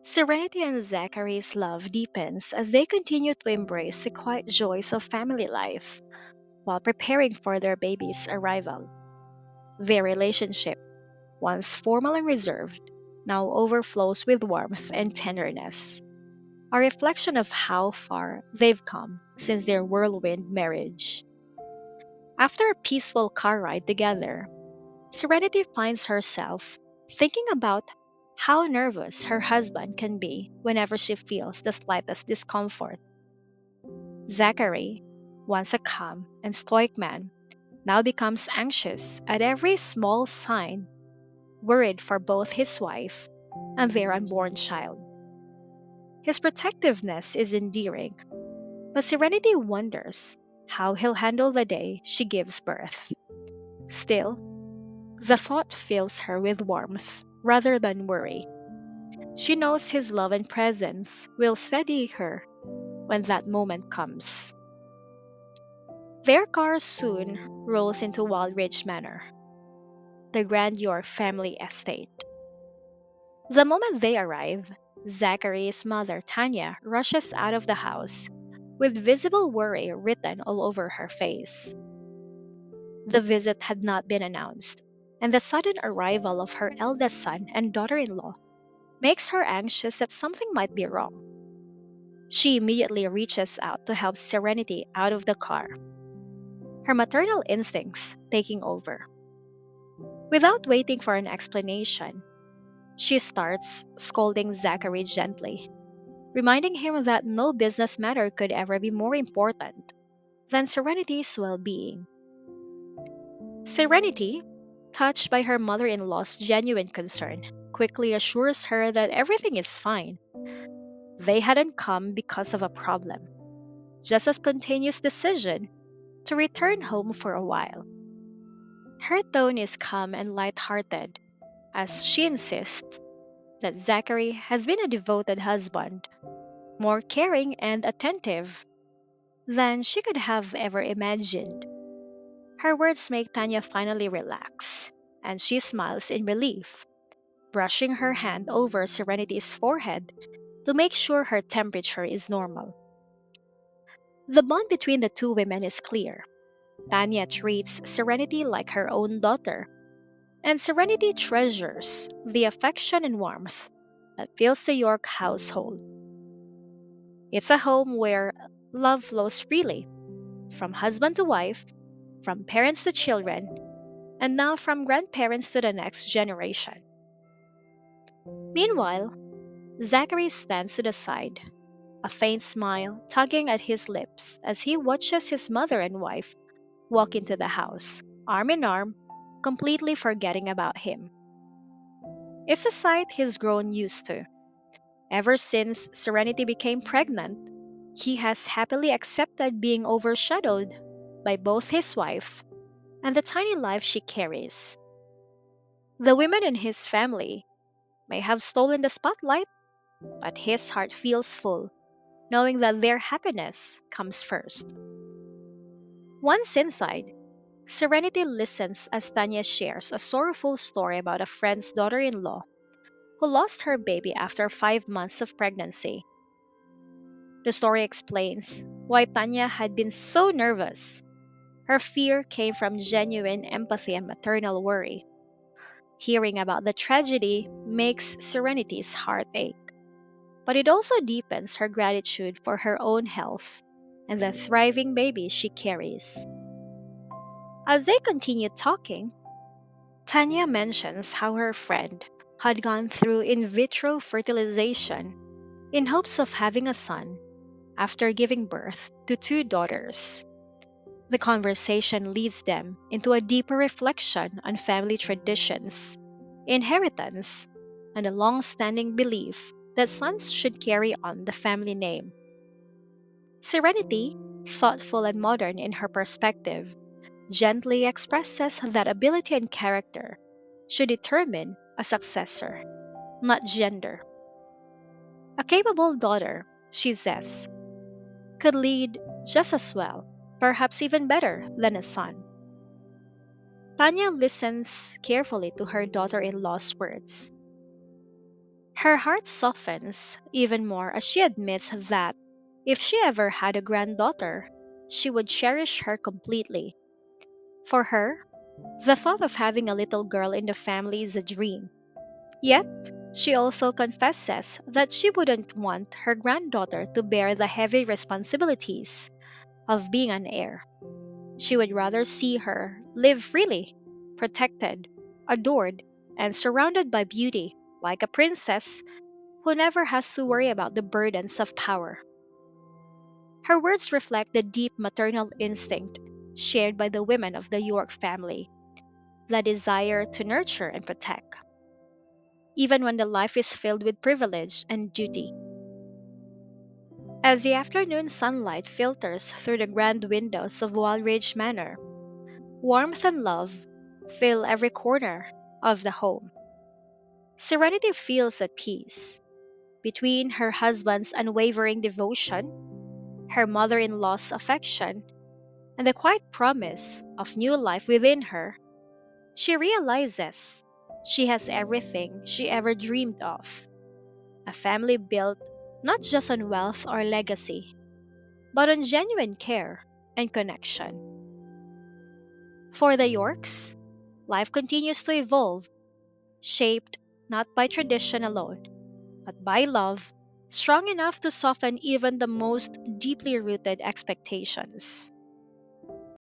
Serenity and Zachary's love deepens as they continue to embrace the quiet joys of family life while preparing for their baby's arrival. Their relationship, once formal and reserved, now overflows with warmth and tenderness, a reflection of how far they've come since their whirlwind marriage. After a peaceful car ride together, Serenity finds herself thinking about how nervous her husband can be whenever she feels the slightest discomfort. Zachary, once a calm and stoic man, now becomes anxious at every small sign, worried for both his wife and their unborn child. His protectiveness is endearing, but Serenity wonders how he'll handle the day she gives birth. Still, the thought fills her with warmth rather than worry. She knows his love and presence will steady her when that moment comes. Their car soon rolls into Wildridge Manor, the Grand York family estate. The moment they arrive, Zachary's mother, Tanya, rushes out of the house with visible worry written all over her face. The visit had not been announced, and the sudden arrival of her eldest son and daughter in law makes her anxious that something might be wrong. She immediately reaches out to help Serenity out of the car, her maternal instincts taking over. Without waiting for an explanation, she starts scolding Zachary gently, reminding him that no business matter could ever be more important than Serenity's well being. Serenity, touched by her mother in law's genuine concern, quickly assures her that everything is fine. They hadn't come because of a problem, just a spontaneous decision to return home for a while. Her tone is calm and light-hearted as she insists that Zachary has been a devoted husband, more caring and attentive than she could have ever imagined. Her words make Tanya finally relax, and she smiles in relief, brushing her hand over Serenity's forehead to make sure her temperature is normal. The bond between the two women is clear. Tanya treats Serenity like her own daughter, and Serenity treasures the affection and warmth that fills the York household. It's a home where love flows freely, from husband to wife, from parents to children, and now from grandparents to the next generation. Meanwhile, Zachary stands to the side, a faint smile tugging at his lips as he watches his mother and wife walk into the house, arm in arm, completely forgetting about him. It's a sight he's grown used to. Ever since Serenity became pregnant, he has happily accepted being overshadowed by both his wife and the tiny life she carries. The women in his family may have stolen the spotlight, but his heart feels full, knowing that their happiness comes first. Once inside, Serenity listens as Tanya shares a sorrowful story about a friend's daughter in law who lost her baby after 5 months of pregnancy. The story explains why Tanya had been so nervous. Her fear came from genuine empathy and maternal worry. Hearing about the tragedy makes Serenity's heart ache, but it also deepens her gratitude for her own health and the thriving baby she carries. As they continue talking, Tanya mentions how her friend had gone through in vitro fertilization in hopes of having a son after giving birth to two daughters. The conversation leads them into a deeper reflection on family traditions, inheritance, and a long standing belief that sons should carry on the family name. Serenity, thoughtful and modern in her perspective, gently expresses that ability and character should determine a successor, not gender. A capable daughter, she says, could lead just as well, perhaps even better, than a son. Tanya listens carefully to her daughter in law's words. Her heart softens even more as she admits that if she ever had a granddaughter, she would cherish her completely. For her, the thought of having a little girl in the family is a dream. Yet, she also confesses that she wouldn't want her granddaughter to bear the heavy responsibilities of being an heir. She would rather see her live freely, protected, adored, and surrounded by beauty, like a princess who never has to worry about the burdens of power. Her words reflect the deep maternal instinct shared by the women of the York family, the desire to nurture and protect, even when the life is filled with privilege and duty. As the afternoon sunlight filters through the grand windows of Walridge Manor, warmth and love fill every corner of the home. Serenity feels at peace between her husband's unwavering devotion, her mother in law's affection, and the quiet promise of new life within her. She realizes she has everything she ever dreamed of, a family built not just on wealth or legacy, but on genuine care and connection. For the Yorks, life continues to evolve, shaped not by tradition alone, but by love, strong enough to soften even the most deeply rooted expectations.